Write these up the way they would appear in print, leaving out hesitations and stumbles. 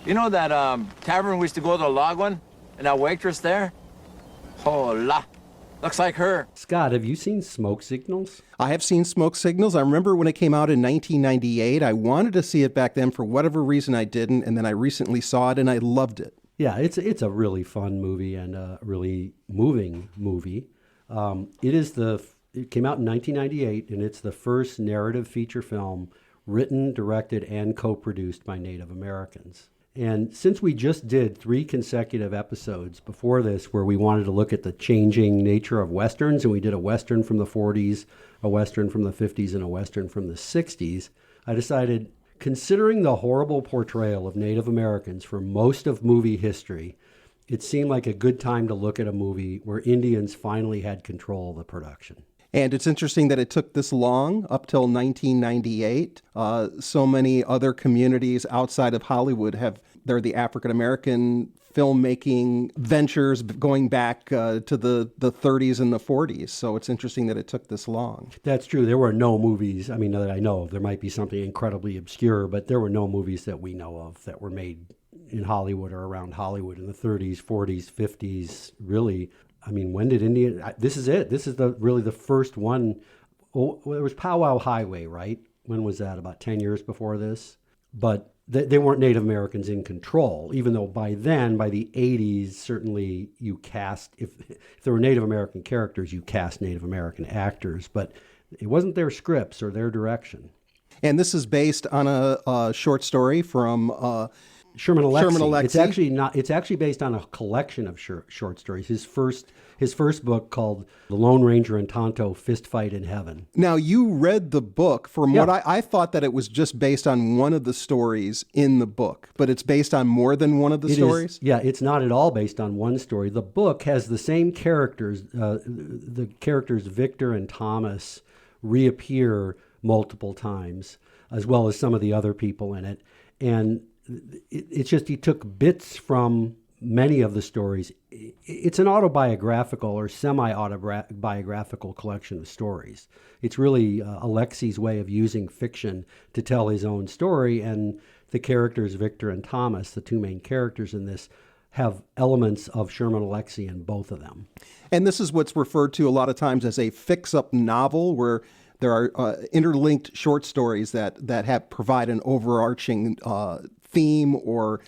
You know that tavern we used to go to, the log one? And that waitress there? Hola. Looks like her. Scott, have you seen Smoke Signals? I have seen Smoke Signals. I remember when it came out in 1998. I wanted to see it back then. For whatever reason, I didn't. And then I recently saw it, and I loved it. Yeah, it's a really fun movie and a really moving movie. It came out in 1998, and it's the first narrative feature film written, directed, and co-produced by Native Americans. And since we just did 3 consecutive episodes before this where we wanted to look at the changing nature of Westerns, and we did a Western from the 40s, a Western from the 50s, and a Western from the 60s, I decided, considering the horrible portrayal of Native Americans for most of movie history, it seemed like a good time to look at a movie where Indians finally had control of the production. And it's interesting that it took this long, up till 1998. So many other communities outside of Hollywood they're the African-American filmmaking ventures going back to the 30s and the 40s. So it's interesting that it took this long. That's true. There were no movies, that I know of. There might be something incredibly obscure, but there were no movies that we know of that were made in Hollywood or around Hollywood in the 30s, 40s, 50s, really. When did India? This is it. This is really the first one. Oh, it was Powwow Highway, right? When was that? About 10 years before this? But they weren't Native Americans in control, even though by then, by the 80s, certainly you cast, if there were Native American characters, you cast Native American actors, but it wasn't their scripts or their direction. And this is based on a short story from Sherman Alexie. It's actually not. It's actually based on a collection of short stories. His first book, called The Lone Ranger and Tonto: Fist Fight in Heaven. Now, you read the book. From what I thought that it was just based on one of the stories in the book, but it's based on more than one of the stories? It's not at all based on one story. The book has the same characters. The characters Victor and Thomas reappear multiple times, as well as some of the other people in it. And it's just he took bits from many of the stories. It's an autobiographical or semi-autobiographical collection of stories. It's really Alexie's way of using fiction to tell his own story, and the characters Victor and Thomas, the 2 main characters in this, have elements of Sherman Alexie in both of them. And this is what's referred to a lot of times as a fix-up novel, where there are interlinked short stories that provide an overarching theme or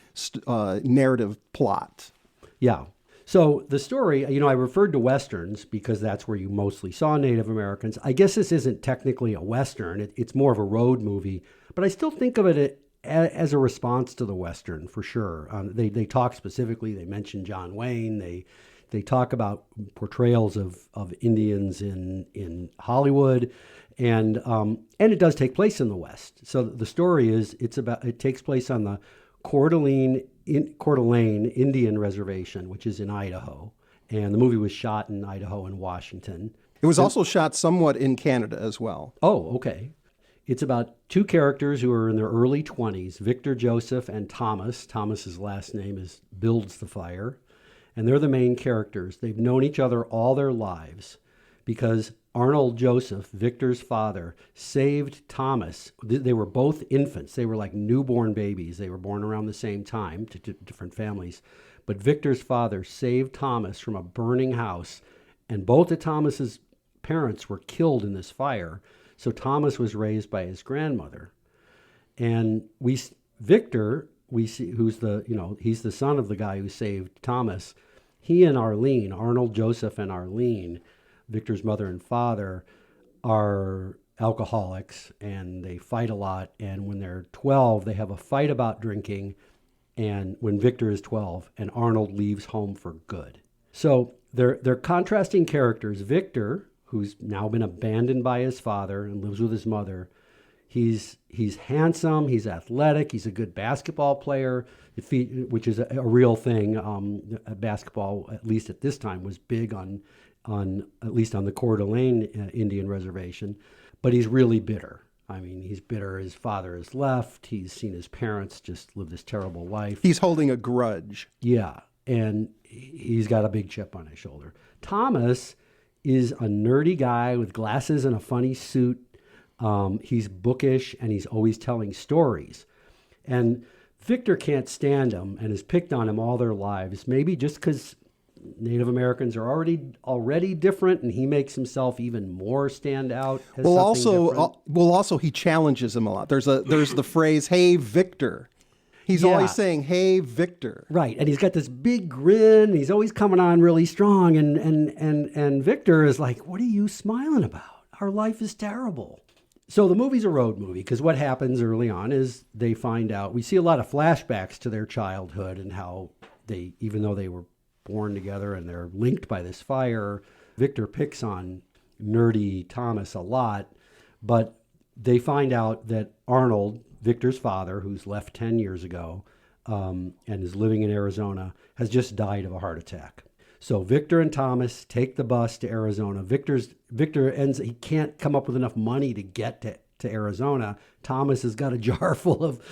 narrative plot. Yeah. So the story, I referred to Westerns because that's where you mostly saw Native Americans. I guess this isn't technically a Western. It's more of a road movie, but I still think of it as a response to the Western for sure. They talk specifically, they mention John Wayne. They talk about portrayals of Indians in Hollywood. And it does take place in the West. So the story is, it takes place on the Coeur d'Alene Indian Reservation, which is in Idaho. And the movie was shot in Idaho and Washington. It was also shot somewhat in Canada as well. Oh, okay. It's about 2 characters who are in their early 20s, Victor Joseph and Thomas. Thomas's last name is Builds the Fire. And they're the main characters. They've known each other all their lives because Arnold Joseph, Victor's father, saved Thomas. They were both infants. They were like newborn babies. They were born around the same time to different families. But Victor's father saved Thomas from a burning house, and both of Thomas's parents were killed in this fire. So Thomas was raised by his grandmother. And Victor, who's he's the son of the guy who saved Thomas. He and Arlene, Arnold Joseph and Arlene, Victor's mother and father, are alcoholics, and they fight a lot. And when they're 12, they have a fight about drinking. And when Victor is 12, and Arnold leaves home for good. So they're contrasting characters. Victor, who's now been abandoned by his father and lives with his mother, he's handsome, he's athletic, he's a good basketball player, which is a real thing. Basketball, at least at this time, was big on at least on the Coeur d'Alene Indian Reservation, but he's really bitter. He's bitter. His father has left. He's seen his parents just live this terrible life. He's holding a grudge. Yeah, and he's got a big chip on his shoulder. Thomas is a nerdy guy with glasses and a funny suit. He's bookish, and he's always telling stories. And Victor can't stand him and has picked on him all their lives, maybe just because Native Americans are already different, and he makes himself even more stand out as something different. Also he challenges him a lot. There's the phrase, "Hey, Victor." He's always saying, "Hey, Victor." Right, and he's got this big grin. He's always coming on really strong, and Victor is like, "What are you smiling about? Our life is terrible." So the movie's a road movie, because what happens early on is they find out. We see a lot of flashbacks to their childhood and how they, even though they were born together and they're linked by this fire, Victor picks on nerdy Thomas a lot, but they find out that Arnold, Victor's father, who's left 10 years ago and is living in Arizona, has just died of a heart attack. So Victor and Thomas take the bus to Arizona. He can't come up with enough money to get to Arizona. Thomas has got a jar full of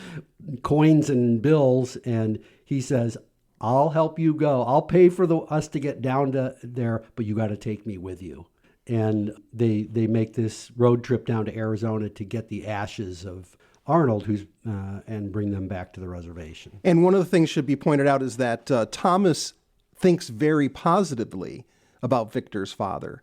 coins and bills, and he says, "I'll help you go. I'll pay for us to get down to there, but you got to take me with you." And they make this road trip down to Arizona to get the ashes of Arnold, and bring them back to the reservation. And one of the things should be pointed out is that Thomas thinks very positively about Victor's father,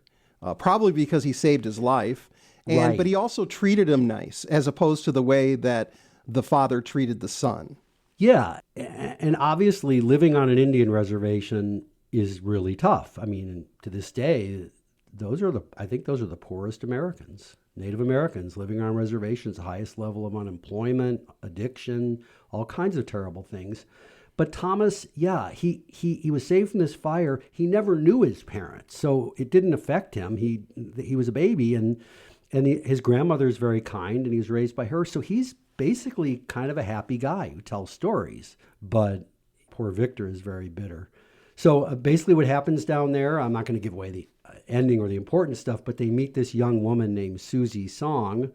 probably because he saved his life, Right. But he also treated him nice, as opposed to the way that the father treated the son. Yeah, and obviously living on an Indian reservation is really tough. I mean, to this day, I think those are the poorest Americans. Native Americans living on reservations, the highest level of unemployment, addiction, all kinds of terrible things. But Thomas, he was saved from this fire. He never knew his parents, so it didn't affect him. He was a baby, and his grandmother is very kind, and he was raised by her. So he's basically kind of a happy guy who tells stories. But poor Victor is very bitter. So basically what happens down there, I'm not going to give away the ending or the important stuff, but they meet this young woman named Susie Song,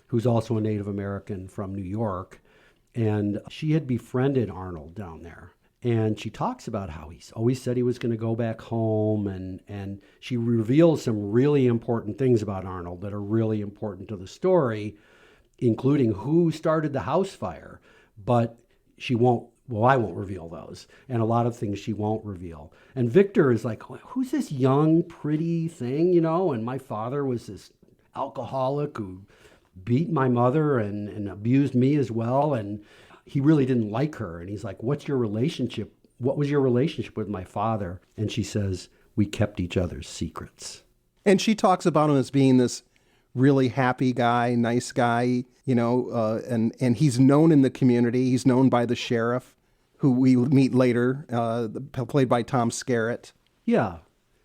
who's also a Native American from New York. And she had befriended Arnold down there. And she talks about how he's always said he was going to go back home. And she reveals some really important things about Arnold that are really important to the story, including who started the house fire. But I won't reveal those. And a lot of things she won't reveal. And Victor is like, "Who's this young, pretty thing, And my father was this alcoholic who beat my mother and abused me as well. And he really didn't like her." And he's like, "What's your relationship? What was your relationship with my father?" And she says, "We kept each other's secrets." And she talks about him as being this really happy guy, nice guy, and he's known in the community. He's known by the sheriff, who we meet later, played by Tom Skerritt. Yeah.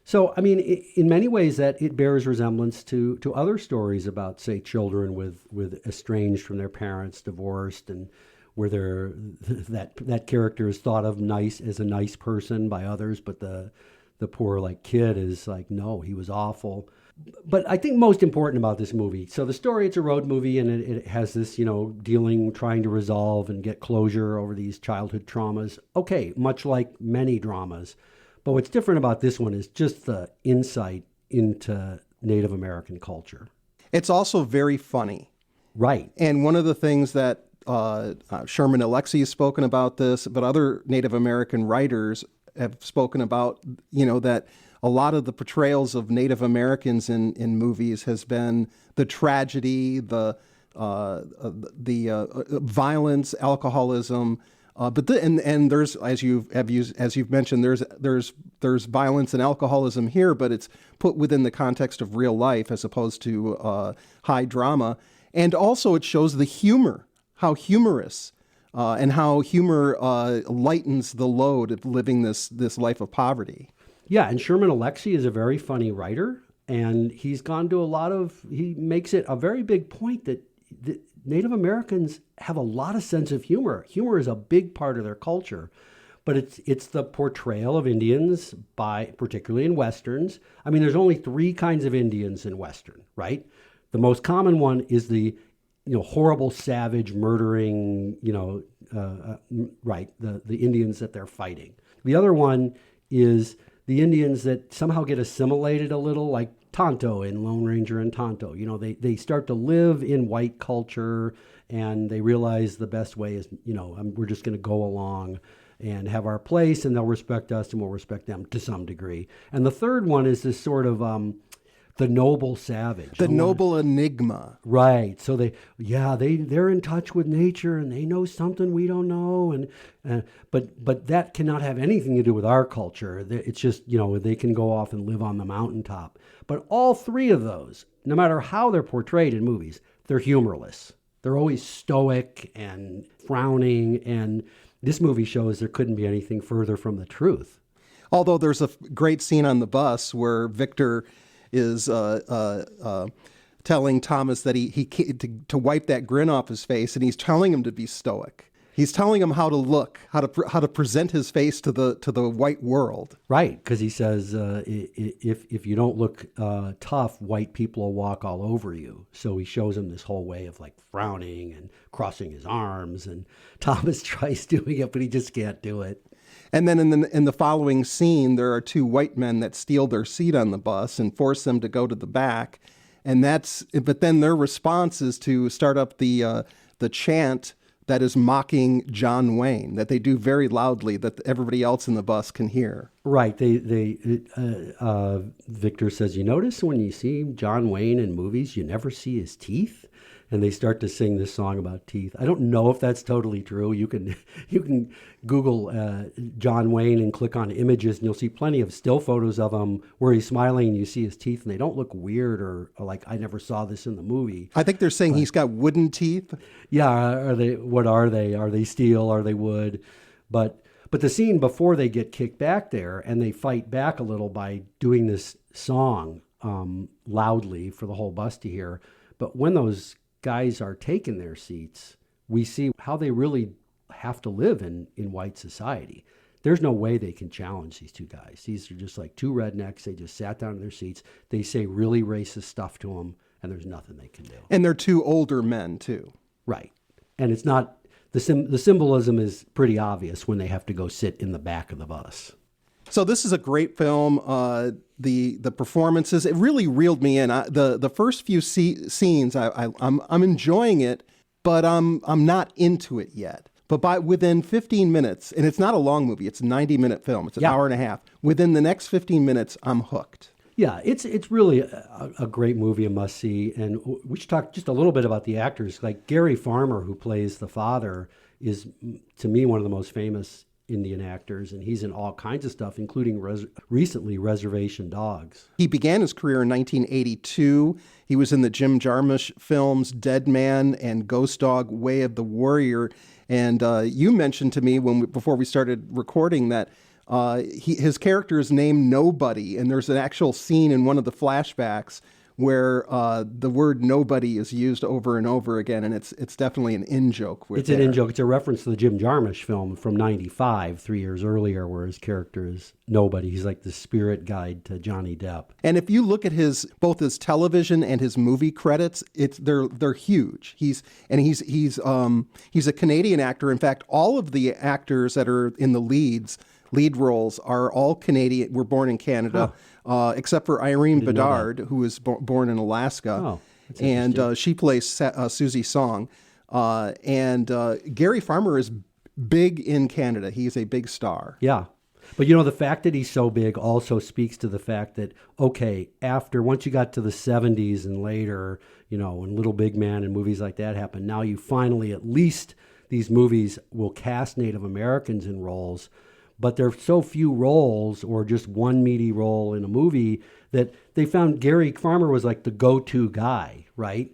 So, I mean, in many ways, that it bears resemblance to other stories about, say, children with estranged from their parents, divorced, and where that character is thought of as a nice person by others, but the poor kid is like, no, he was awful. But I think most important about this movie, so the story, it's a road movie, and it has this, trying to resolve and get closure over these childhood traumas. Okay, much like many dramas. But what's different about this one is just the insight into Native American culture. It's also very funny. Right. And one of the things that Sherman Alexie has spoken about this, but other Native American writers have spoken about, that a lot of the portrayals of Native Americans in movies has been the tragedy, the violence, alcoholism, but there's, as you've mentioned, there's violence and alcoholism here, but it's put within the context of real life as opposed to high drama, and also it shows the humor, how humorous. And how humor lightens the load of living this life of poverty. Yeah, and Sherman Alexie is a very funny writer, and he's gone to he makes it a very big point that Native Americans have a lot of sense of humor. Humor is a big part of their culture, but it's the portrayal of Indians particularly in Westerns. I mean, there's only 3 kinds of Indians in Western, right? The most common one is the horrible, savage, murdering, the Indians that they're fighting. The other one is the Indians that somehow get assimilated a little, like Tonto in Lone Ranger and Tonto. You know, they start to live in white culture, and they realize the best way is, you know, we're just going to go along and have our place, and they'll respect us, and we'll respect them to some degree. And the third one is this sort of the noble savage. The noble enigma. Right. So they're in touch with nature, and they know something we don't know, and but that cannot have anything to do with our culture. It's just, you know, they can go off and live on the mountaintop. But all three of those, no matter how they're portrayed in movies, they're humorless. They're always stoic and frowning, and this movie shows there couldn't be anything further from the truth. Although there's a great scene on the bus where Victor is telling Thomas that he to wipe that grin off his face, and he's telling him to be stoic. He's telling him how to look, how to present his face to the white world. Right, because he says if you don't look tough, white people will walk all over you. So he shows him this whole way of like frowning and crossing his arms, and Thomas tries doing it, but he just can't do it. And then in the following scene, there are two white men that steal their seat on the bus and force them to go to the back, but then their response is to start up the chant that is mocking John Wayne, that they do very loudly, that everybody else in the bus can hear. Right. Victor says, you notice when you see John Wayne in movies, you never see his teeth? And they start to sing this song about teeth. I don't know if that's totally true. You can Google John Wayne and click on images, and you'll see plenty of still photos of him where he's smiling and you see his teeth, and they don't look weird or like I never saw this in the movie. I think they're saying he's got wooden teeth. Yeah, what are they? Are they steel? Are they wood? But the scene before they get kicked back there, and they fight back a little by doing this song loudly for the whole bus to hear. But when those guys are taking their seats, we see how they really have to live in white society. There's no way they can challenge these two guys. These are just like two rednecks. They just sat down in their seats. They say really racist stuff to them, and there's nothing they can do. And they're two older men, too. Right. And it's not, the symbolism is pretty obvious when they have to go sit in the back of the bus. So this is a great film. The performances, it really reeled me in. The first few scenes, I'm enjoying it, but I'm not into it yet. But within 15 minutes, and it's not a long movie, it's a 90-minute film, it's an hour and a half. Within the next 15 minutes, I'm hooked. Yeah, it's really a great movie, a must-see. And we should talk just a little bit about the actors. Like Gary Farmer, who plays the father, is, to me, one of the most famous Indian actors, and he's in all kinds of stuff, including recently Reservation Dogs. He began his career in 1982. He was in the Jim Jarmusch films Dead Man and Ghost Dog, Way of the Warrior. And you mentioned to me before we started recording that his character is named Nobody, and there's an actual scene in one of the flashbacks where the word nobody is used over and over again, and it's definitely an in-joke. It's an in-joke. It's a reference to the Jim Jarmusch film from 95, 3 years earlier, where his character is nobody. He's like the spirit guide to Johnny Depp. And if you look at both his television and his movie credits, they're huge. He's a Canadian actor. In fact, all of the actors that are in the lead roles are all Canadian. Were born in Canada. Except for Irene Bedard, who was born in Alaska, and she plays Susie Song. And Gary Farmer is big in Canada. He's a big star. Yeah. But, you know, the fact that he's so big also speaks to the fact that, okay, once you got to the 70s and later, you know, when Little Big Man and movies like that happened, now you finally, at least these movies will cast Native Americans in roles. But there are so few roles, or just one meaty role in a movie, that they found Gary Farmer was like the go-to guy, right?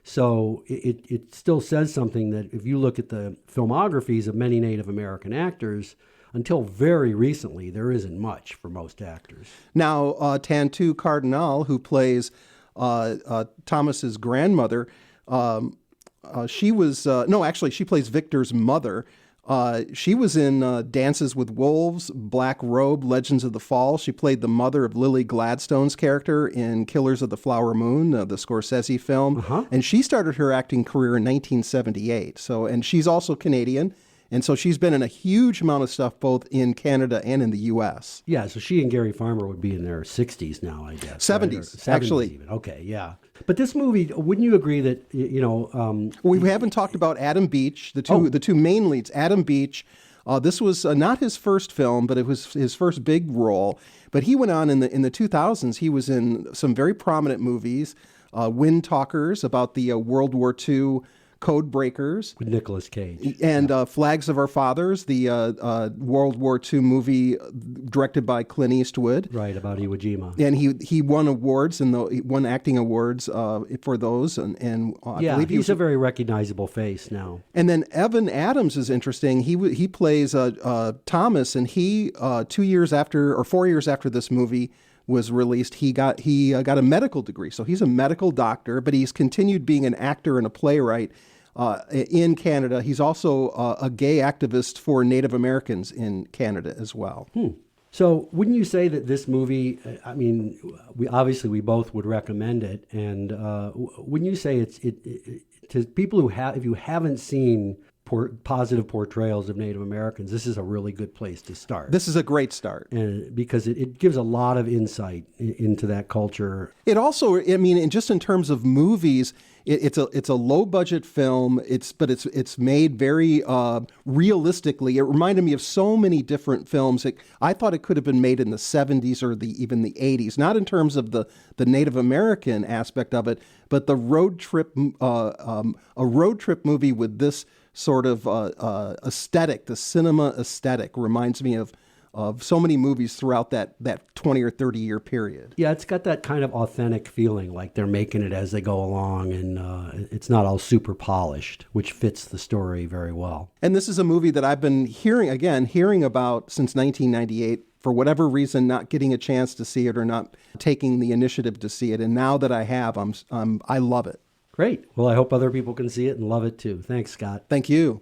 So it still says something that if you look at the filmographies of many Native American actors, until very recently, there isn't much for most actors. Now, Tantu Cardinal, who plays Thomas's grandmother, she plays Victor's mother. She was in Dances with Wolves, Black Robe, Legends of the Fall. She played the mother of Lily Gladstone's character in Killers of the Flower Moon, the Scorsese film. And she started her acting career in 1978. And she's also Canadian. And so she's been in a huge amount of stuff both in Canada and in the U.S. Yeah, so she and Gary Farmer would be in their 60s now, I guess. 70s, right? Or 70s actually. Even. Okay, yeah. But this movie, wouldn't you agree that, We haven't talked about Adam Beach, the two main leads. Adam Beach, this was not his first film, but it was his first big role. But he went on in the 2000s. He was in some very prominent movies, Wind Talkers, about the World War II code breakers. with Nicolas Cage. And Flags of Our Fathers, the World War II movie directed by Clint Eastwood. Right, about Iwo Jima. And he won awards, and he won acting awards for those. And I believe he's a very recognizable face now. And then Evan Adams is interesting. He plays Thomas, and he 4 years after this movie was released, he got a medical degree. So he's a medical doctor, but he's continued being an actor and a playwright in Canada. He's also a gay activist for Native Americans in Canada as well. So wouldn't you say that this movie, I mean, we both would recommend it, and wouldn't you say it to people who if you haven't seen positive portrayals of Native Americans, this is a really good place to start. This is a great start. And because it gives a lot of insight into that culture. It also, I mean, just in terms of movies, it's a low budget film. It's made very realistically. It reminded me of so many different films. I thought it could have been made in the 70s or even the 80s. Not in terms of the Native American aspect of it, but the road trip, a road trip movie with this sort of aesthetic, the cinema aesthetic, reminds me of so many movies throughout that 20 or 30 year period. Yeah, it's got that kind of authentic feeling, like they're making it as they go along, and it's not all super polished, which fits the story very well. And this is a movie that I've been hearing about since 1998. For whatever reason, not getting a chance to see it or not taking the initiative to see it. And now that I have, I love it. Great. Well, I hope other people can see it and love it too. Thanks, Scott. Thank you.